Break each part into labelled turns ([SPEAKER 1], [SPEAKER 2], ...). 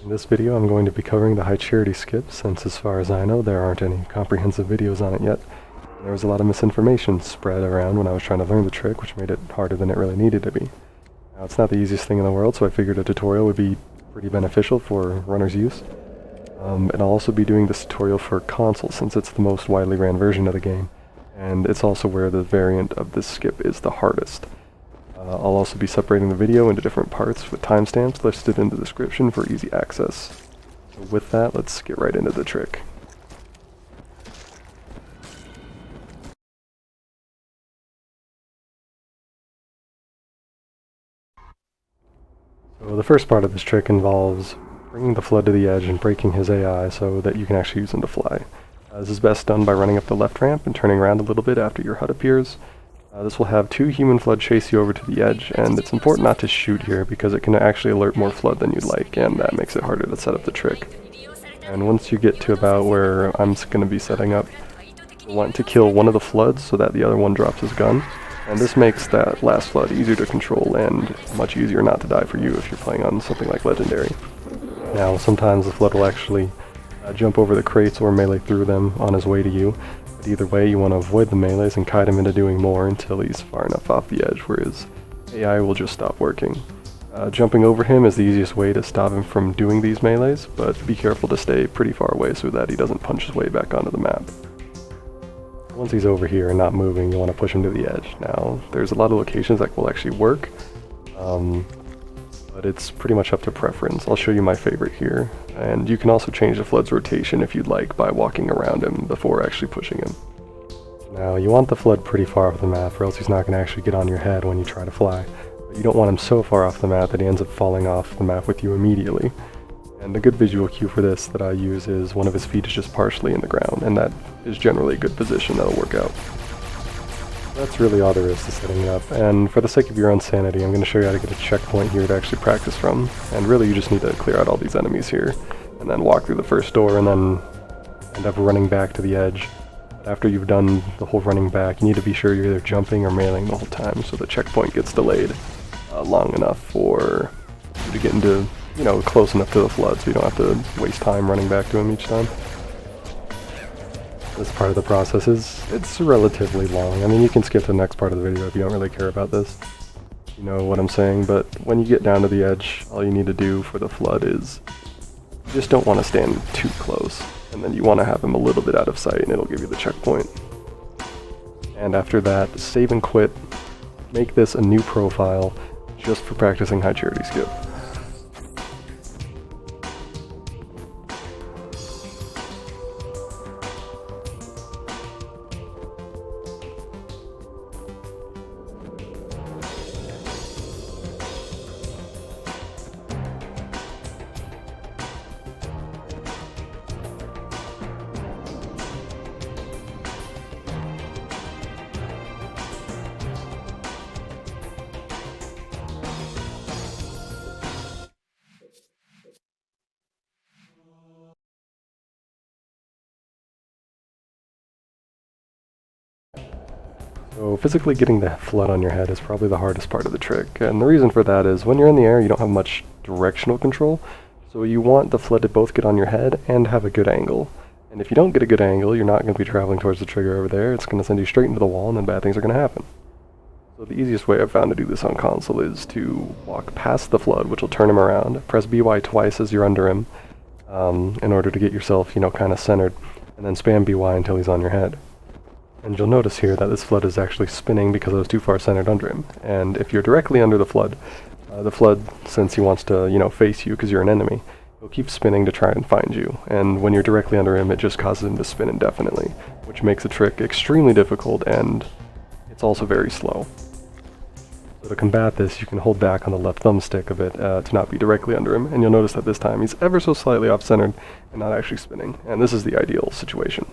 [SPEAKER 1] In this video I'm going to be covering the high charity skip, since as far as I know there aren't any comprehensive videos on it yet. There was a lot of misinformation spread around when I was trying to learn the trick, which made it harder than it really needed to be. Now it's not the easiest thing in the world, so I figured a tutorial would be pretty beneficial for runner's use. And I'll also be doing this tutorial for console since it's the most widely ran version of the game, and it's also where the variant of this skip is the hardest. I'll also be separating the video into different parts with timestamps listed in the description for easy access. So with that, let's get right into the trick. So the first part of this trick involves bringing the flood to the edge and breaking his AI so that you can actually use him to fly. This is best done by running up the left ramp and turning around a little bit after your HUD appears. This will have two human flood chase you over to the edge, and it's important not to shoot here because it can actually alert more flood than you'd like, and that makes it harder to set up the trick. And once you get to about where I'm going to be setting up, you'll want to kill one of the floods so that the other one drops his gun, and this makes that last flood easier to control and much easier not to die for you if you're playing on something like Legendary. Now sometimes the flood will actually jump over the crates or melee through them on his way to you. But either way, you want to avoid the melees and kite him into doing more until he's far enough off the edge where his AI will just stop working. Jumping over him is the easiest way to stop him from doing these melees, but be careful to stay pretty far away so that he doesn't punch his way back onto the map. Once he's over here and not moving, you want to push him to the edge. Now, there's a lot of locations that will actually work, but it's pretty much up to preference. I'll show you my favorite here, and you can also change the flood's rotation if you'd like by walking around him before actually pushing him. Now you want the flood pretty far off the map or else he's not going to actually get on your head when you try to fly, but you don't want him so far off the map that he ends up falling off the map with you immediately. And a good visual cue for this that I use is one of his feet is just partially in the ground, and that is generally a good position that'll work out. That's really all there is to setting it up, and for the sake of your own sanity, I'm going to show you how to get a checkpoint here to actually practice from, and really you just need to clear out all these enemies here, and then walk through the first door, and then end up running back to the edge. But after you've done the whole running back, you need to be sure you're either jumping or meleeing the whole time, so the checkpoint gets delayed long enough for you to get into, close enough to the flood, so you don't have to waste time running back to him each time. This part of the process it's relatively long. I mean, you can skip the next part of the video if you don't really care about this. You know what I'm saying, but when you get down to the edge, all you need to do for the flood is you just don't want to stand too close, and then you want to have him a little bit out of sight and it'll give you the checkpoint. And after that, save and quit. Make this a new profile just for practicing high charity skip. So physically getting the flood on your head is probably the hardest part of the trick, and the reason for that is when you're in the air you don't have much directional control, so you want the flood to both get on your head and have a good angle. And if you don't get a good angle, you're not going to be traveling towards the trigger over there, it's going to send you straight into the wall and then bad things are going to happen. So the easiest way I've found to do this on console is to walk past the flood, which will turn him around, press BY twice as you're under him, in order to get yourself, kind of centered, and then spam BY until he's on your head. And you'll notice here that this flood is actually spinning because I was too far centered under him. And if you're directly under the flood, since he wants to, face you because you're an enemy, he'll keep spinning to try and find you. And when you're directly under him, it just causes him to spin indefinitely, which makes the trick extremely difficult, and it's also very slow. So to combat this, you can hold back on the left thumbstick of it to not be directly under him, and you'll notice that this time he's ever so slightly off-centered and not actually spinning. And this is the ideal situation.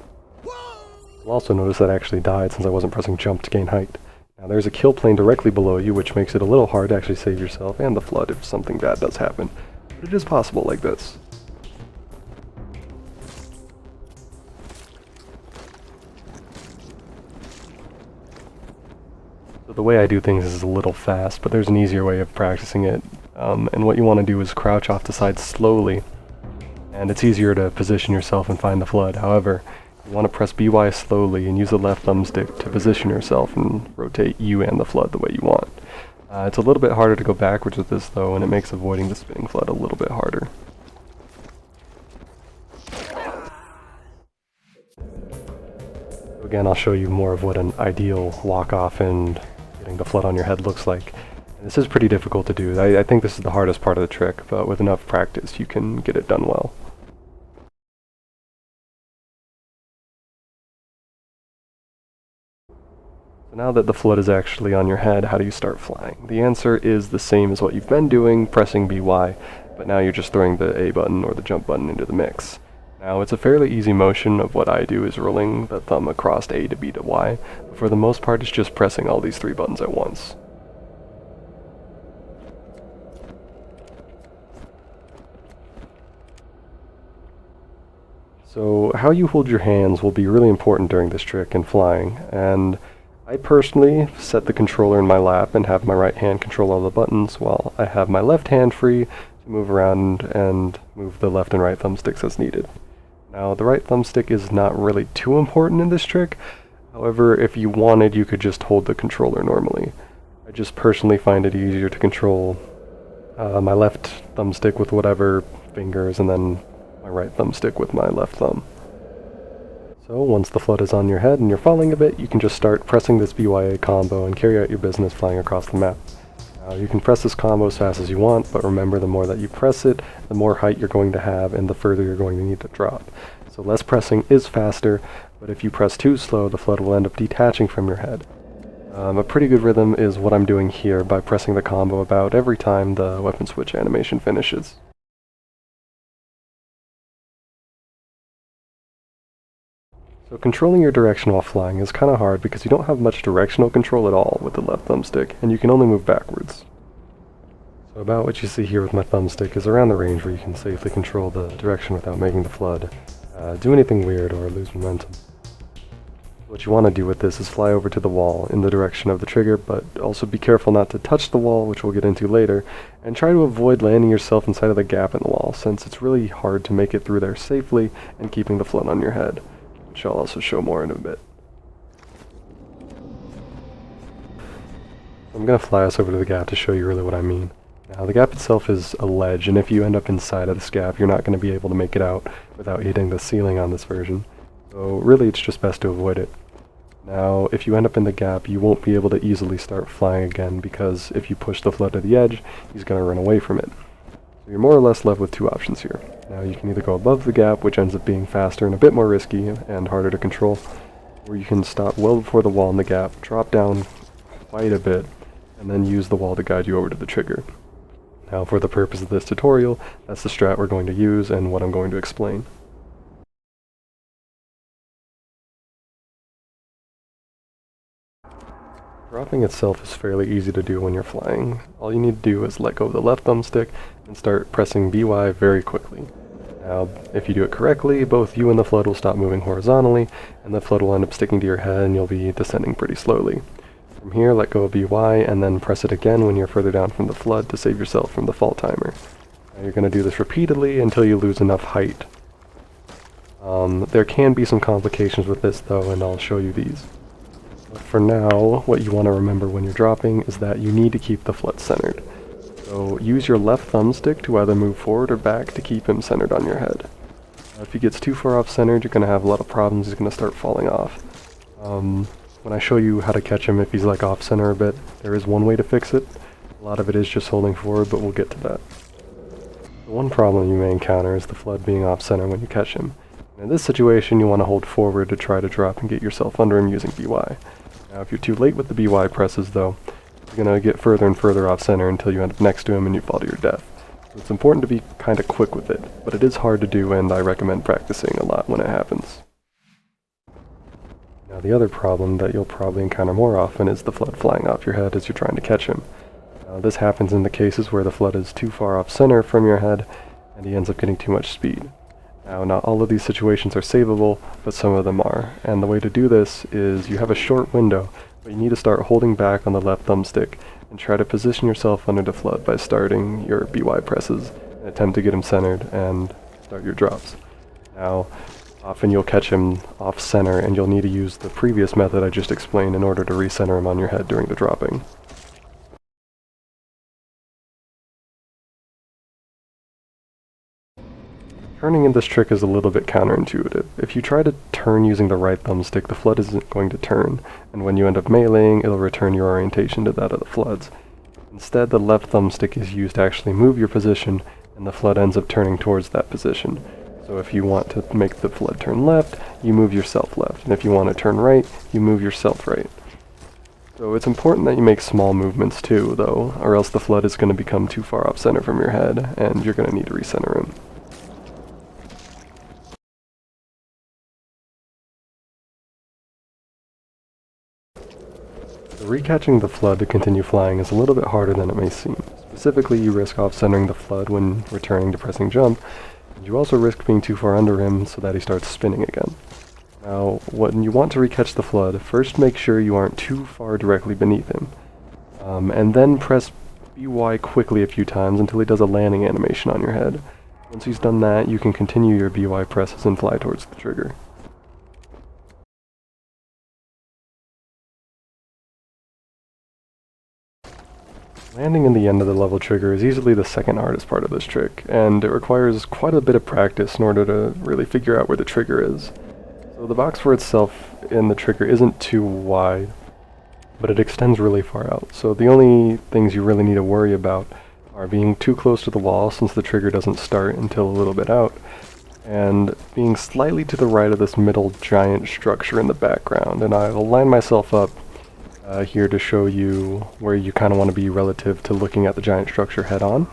[SPEAKER 1] You'll also notice that I actually died since I wasn't pressing jump to gain height. Now there's a kill plane directly below you, which makes it a little hard to actually save yourself and the flood if something bad does happen. But it is possible like this. So the way I do things is a little fast, but there's an easier way of practicing it. And what you want to do is crouch off the side slowly, and it's easier to position yourself and find the flood. However, you want to press BY slowly and use the left thumbstick to position yourself and rotate you and the flood the way you want. It's a little bit harder to go backwards with this though, and it makes avoiding the spinning flood a little bit harder. So again, I'll show you more of what an ideal walk-off and getting the flood on your head looks like. And this is pretty difficult to do. I think this is the hardest part of the trick, but with enough practice you can get it done well. So now that the flood is actually on your head, how do you start flying? The answer is the same as what you've been doing, pressing BY, but now you're just throwing the A button or the jump button into the mix. Now it's a fairly easy motion. Of what I do is rolling the thumb across A to B to Y, but for the most part it's just pressing all these three buttons at once. So how you hold your hands will be really important during this trick in flying, and I personally set the controller in my lap and have my right hand control all the buttons while I have my left hand free to move around and move the left and right thumbsticks as needed. Now the right thumbstick is not really too important in this trick, however if you wanted you could just hold the controller normally. I just personally find it easier to control my left thumbstick with whatever fingers and then my right thumbstick with my left thumb. So once the flood is on your head and you're falling a bit, you can just start pressing this BYA combo and carry out your business flying across the map. Now you can press this combo as fast as you want, but remember the more that you press it, the more height you're going to have and the further you're going to need to drop. So less pressing is faster, but if you press too slow, the flood will end up detaching from your head. A pretty good rhythm is what I'm doing here by pressing the combo about every time the weapon switch animation finishes. So controlling your direction while flying is kind of hard because you don't have much directional control at all with the left thumbstick, and you can only move backwards. So about what you see here with my thumbstick is around the range where you can safely control the direction without making the flood do anything weird or lose momentum. What you want to do with this is fly over to the wall in the direction of the trigger, but also be careful not to touch the wall, which we'll get into later, and try to avoid landing yourself inside of the gap in the wall, since it's really hard to make it through there safely and keeping the flood on your head, which I'll also show more in a bit. I'm going to fly us over to the gap to show you really what I mean. Now the gap itself is a ledge, and if you end up inside of this gap, you're not going to be able to make it out without hitting the ceiling on this version. So really it's just best to avoid it. Now if you end up in the gap, you won't be able to easily start flying again, because if you push the flood to the edge, he's going to run away from it. So you're more or less left with two options here. Now you can either go above the gap, which ends up being faster and a bit more risky and harder to control, or you can stop well before the wall in the gap, drop down quite a bit, and then use the wall to guide you over to the trigger. Now for the purpose of this tutorial, that's the strat we're going to use and what I'm going to explain. Dropping itself is fairly easy to do when you're flying. All you need to do is let go of the left thumbstick and start pressing BY very quickly. Now, if you do it correctly, both you and the flood will stop moving horizontally, and the flood will end up sticking to your head and you'll be descending pretty slowly. From here, let go of BY and then press it again when you're further down from the flood to save yourself from the fall timer. Now you're going to do this repeatedly until you lose enough height. There can be some complications with this though, and I'll show you these. But for now, what you want to remember when you're dropping is that you need to keep the flood centered. So use your left thumbstick to either move forward or back to keep him centered on your head. If he gets too far off centered, you're going to have a lot of problems. He's going to start falling off. When I show you how to catch him if he's like off center a bit, there is one way to fix it. A lot of it is just holding forward, but we'll get to that. The one problem you may encounter is the flood being off center when you catch him. And in this situation, you want to hold forward to try to drop and get yourself under him using BY. Now if you're too late with the BY presses though, you're going to get further and further off center until you end up next to him and you fall to your death. So it's important to be kind of quick with it, but it is hard to do, and I recommend practicing a lot when it happens. Now the other problem that you'll probably encounter more often is the flood flying off your head as you're trying to catch him. This happens in the cases where the flood is too far off center from your head and he ends up getting too much speed. Now not all of these situations are savable, but some of them are, and the way to do this is you have a short window, but you need to start holding back on the left thumbstick and try to position yourself under the flood by starting your BY presses and attempt to get him centered, and start your drops. Now, often you'll catch him off center, and you'll need to use the previous method I just explained in order to recenter him on your head during the dropping. Turning in this trick is a little bit counterintuitive. If you try to turn using the right thumbstick, the flood isn't going to turn, and when you end up meleeing, it'll return your orientation to that of the flood's. Instead, the left thumbstick is used to actually move your position, and the flood ends up turning towards that position. So if you want to make the flood turn left, you move yourself left, and if you want to turn right, you move yourself right. So it's important that you make small movements too, though, or else the flood is going to become too far off center from your head, and you're going to need to recenter him. Recatching the flood to continue flying is a little bit harder than it may seem. Specifically, you risk off-centering the flood when returning to pressing jump, and you also risk being too far under him so that he starts spinning again. Now, when you want to recatch the flood, first make sure you aren't too far directly beneath him, and then press BY quickly a few times until he does a landing animation on your head. Once he's done that, you can continue your BY presses and fly towards the trigger. Landing in the end of the level trigger is easily the second hardest part of this trick, and it requires quite a bit of practice in order to really figure out where the trigger is. So the box for itself in the trigger isn't too wide, but it extends really far out. So the only things you really need to worry about are being too close to the wall, since the trigger doesn't start until a little bit out, and being slightly to the right of this middle giant structure in the background. And I'll line myself up here to show you where you kind of want to be relative to looking at the giant structure head on.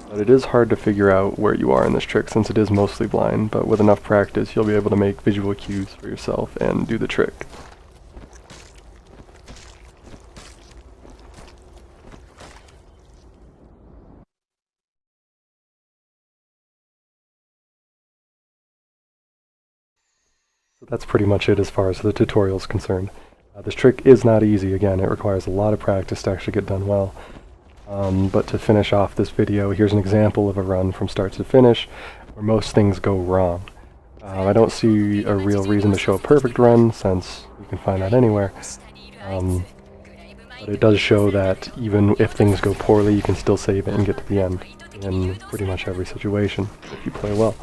[SPEAKER 1] But it is hard to figure out where you are in this trick since it is mostly blind, but with enough practice you'll be able to make visual cues for yourself and do the trick. So that's pretty much it as far as the tutorial is concerned. This trick is not easy. Again, it requires a lot of practice to actually get done well. But to finish off this video, here's an example of a run from start to finish where most things go wrong. I don't see a real reason to show a perfect run, since you can find that anywhere. But it does show that even if things go poorly, you can still save it and get to the end in pretty much every situation if you play well.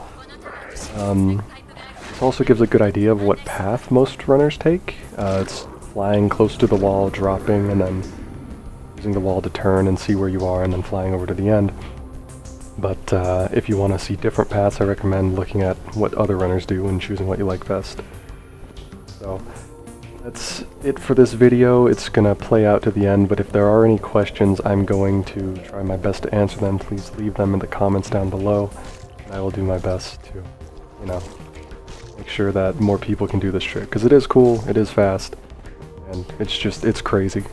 [SPEAKER 1] This also gives a good idea of what path most runners take. It's flying close to the wall, dropping, and then using the wall to turn and see where you are, and then flying over to the end. But if you want to see different paths, I recommend looking at what other runners do and choosing what you like best. So that's it for this video. It's going to play out to the end, but if there are any questions, I'm going to try my best to answer them. Please leave them in the comments down below, and I will do my best to, make sure that more people can do this trick, because it is cool, it is fast, and it's crazy.